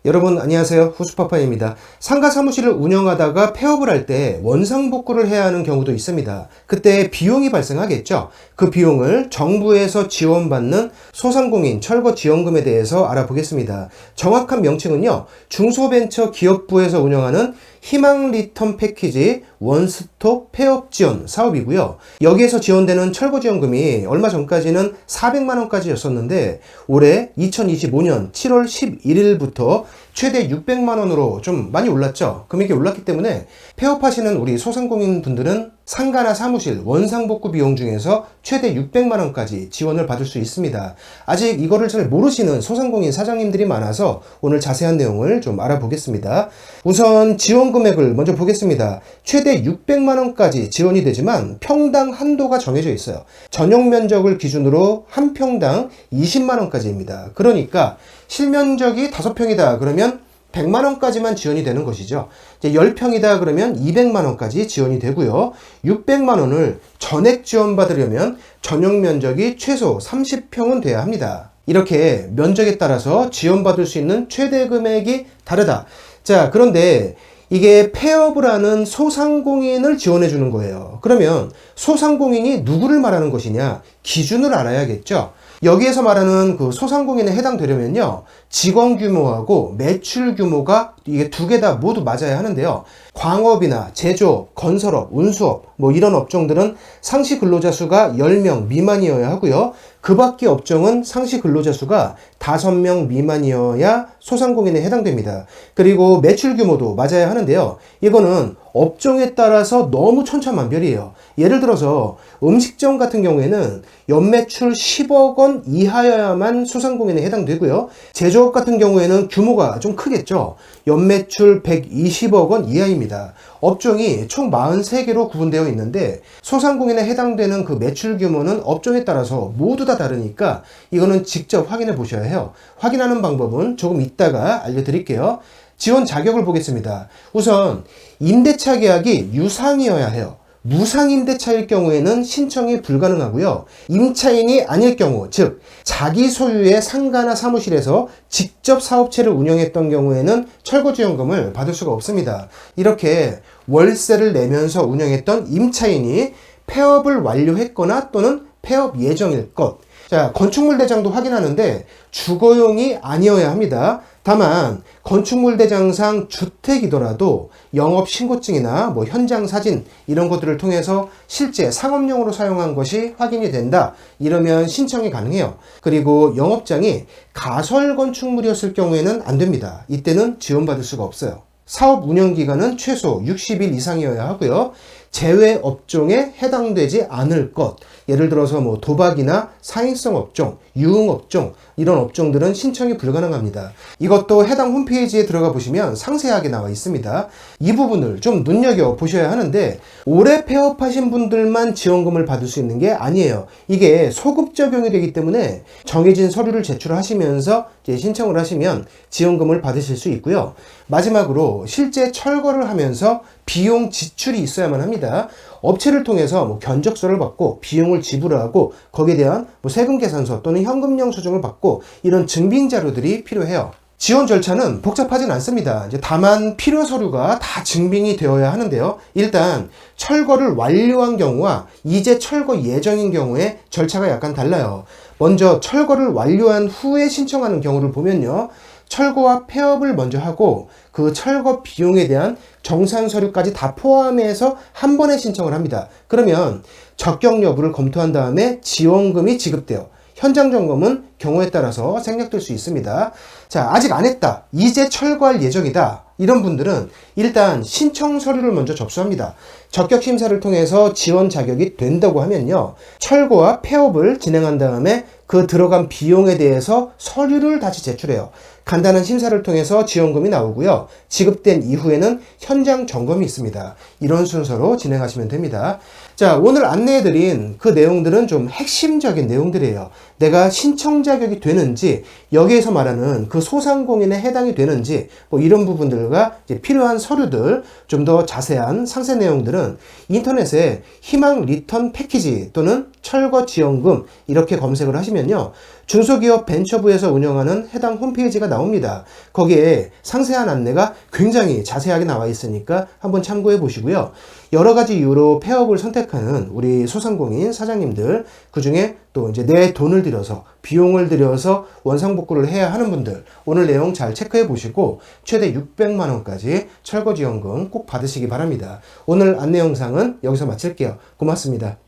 여러분 안녕하세요. 후수파파입니다. 상가 사무실을 운영하다가 폐업을 할 때 원상복구를 해야 하는 경우도 있습니다. 그때 비용이 발생하겠죠. 그 비용을 정부에서 지원받는 소상공인 철거 지원금에 대해서 알아보겠습니다. 정확한 명칭은요, 중소벤처기업부에서 운영하는 희망 리턴 패키지 원스톱 폐업 지원 사업이고요. 여기에서 지원되는 철거 지원금이 얼마 전까지는 400만원까지였었는데 올해 2025년 7월 11일부터 최대 600만원으로 좀 많이 올랐죠. 금액이 올랐기 때문에 폐업하시는 우리 소상공인 분들은 상가나 사무실 원상복구 비용 중에서 최대 600만원까지 지원을 받을 수 있습니다. 아직 이거를 잘 모르시는 소상공인 사장님들이 많아서 오늘 자세한 내용을 좀 알아보겠습니다. 우선 지원 금액을 먼저 보겠습니다. 최대 600만원까지 지원이 되지만 평당 한도가 정해져 있어요. 전용 면적을 기준으로 한 평당 20만원까지입니다. 그러니까 실면적이 5평이다 그러면 100만원까지만 지원이 되는 것이죠. 이제 10평이다 그러면 200만원까지 지원이 되고요. 600만원을 전액 지원받으려면 전용 면적이 최소 30평은 돼야 합니다. 이렇게 면적에 따라서 지원받을 수 있는 최대 금액이 다르다. 자, 그런데 이게 폐업을 하는 소상공인을 지원해 주는 거예요. 그러면 소상공인이 누구를 말하는 것이냐? 기준을 알아야겠죠. 여기에서 말하는 그 소상공인에 해당되려면요, 직원 규모하고 매출 규모가 이게 두 개 다 모두 맞아야 하는데요. 광업이나 제조업, 건설업, 운수업 뭐 이런 업종들은 상시 근로자 수가 10명 미만이어야 하고요. 그 밖의 업종은 상시 근로자 수가 5명 미만이어야 소상공인에 해당됩니다. 그리고 매출 규모도 맞아야 하는데요. 이거는 업종에 따라서 너무 천차만별이에요. 예를 들어서 음식점 같은 경우에는 연매출 10억 원 이하여야만 소상공인에 해당되고요. 제조업 같은 경우에는 규모가 좀 크겠죠. 연매출 120억 원 이하입니다. 업종이 총 43개로 구분되어 있는데 소상공인에 해당되는 그 매출 규모는 업종에 따라서 모두 다 다르니까 이거는 직접 확인해 보셔야 해요. 확인하는 방법은 조금 이따가 알려드릴게요. 지원 자격을 보겠습니다. 우선 임대차 계약이 유상이어야 해요. 무상 임대차일 경우에는 신청이 불가능하고요. 임차인이 아닐 경우, 즉 자기 소유의 상가나 사무실에서 직접 사업체를 운영했던 경우에는 철거 지원금을 받을 수가 없습니다. 이렇게 월세를 내면서 운영했던 임차인이 폐업을 완료했거나 또는 폐업 예정일 것. 자, 건축물 대장도 확인하는데 주거용이 아니어야 합니다. 다만 건축물 대장상 주택이더라도 영업신고증이나 뭐 현장 사진 이런 것들을 통해서 실제 상업용으로 사용한 것이 확인이 된다. 이러면 신청이 가능해요. 그리고 영업장이 가설 건축물이었을 경우에는 안 됩니다. 이때는 지원받을 수가 없어요. 사업 운영 기간은 최소 60일 이상이어야 하고요. 제외 업종에 해당되지 않을 것. 예를 들어서 뭐 도박이나 사행성 업종, 유흥 업종 이런 업종들은 신청이 불가능합니다. 이것도 해당 홈페이지에 들어가 보시면 상세하게 나와 있습니다. 이 부분을 좀 눈여겨 보셔야 하는데 올해 폐업하신 분들만 지원금을 받을 수 있는 게 아니에요. 이게 소급 적용이 되기 때문에 정해진 서류를 제출하시면서 이제 신청을 하시면 지원금을 받으실 수 있고요. 마지막으로 실제 철거를 하면서 비용 지출이 있어야만 합니다. 업체를 통해서 뭐 견적서를 받고 비용을 지불하고 거기에 대한 뭐 세금 계산서 또는 현금 영수증을 받고 이런 증빙 자료들이 필요해요. 지원 절차는 복잡하진 않습니다. 이제 다만 필요 서류가 다 증빙이 되어야 하는데요. 일단 철거를 완료한 경우와 이제 철거 예정인 경우에 절차가 약간 달라요. 먼저 철거를 완료한 후에 신청하는 경우를 보면요. 철거와 폐업을 먼저 하고 그 철거 비용에 대한 정산 서류까지 다 포함해서 한 번에 신청을 합니다. 그러면 적격 여부를 검토한 다음에 지원금이 지급돼요. 현장 점검은 경우에 따라서 생략될 수 있습니다. 자, 아직 안 했다. 이제 철거할 예정이다. 이런 분들은 일단 신청 서류를 먼저 접수합니다. 적격 심사를 통해서 지원 자격이 된다고 하면요. 철거와 폐업을 진행한 다음에 그 들어간 비용에 대해서 서류를 다시 제출해요. 간단한 심사를 통해서 지원금이 나오고요. 지급된 이후에는 현장 점검이 있습니다. 이런 순서로 진행하시면 됩니다. 자, 오늘 안내해드린 그 내용들은 좀 핵심적인 내용들이에요. 내가 신청 자격이 되는지, 여기에서 말하는 그 소상공인에 해당이 되는지, 뭐 이런 부분들과 이제 필요한 서류들, 좀 더 자세한 상세 내용들은 인터넷에 희망 리턴 패키지 또는 철거 지원금 이렇게 검색을 하시면요. 중소기업 벤처부에서 운영하는 해당 홈페이지가 나옵니다. 거기에 상세한 안내가 굉장히 자세하게 나와 있으니까 한번 참고해 보시고요. 여러 가지 이유로 폐업을 선택하는 우리 소상공인 사장님들, 그 중에 또 이제 내 돈을 들여서, 비용을 들여서 원상복구를 해야 하는 분들, 오늘 내용 잘 체크해 보시고 최대 600만 원까지 철거지원금 꼭 받으시기 바랍니다. 오늘 안내 영상은 여기서 마칠게요. 고맙습니다.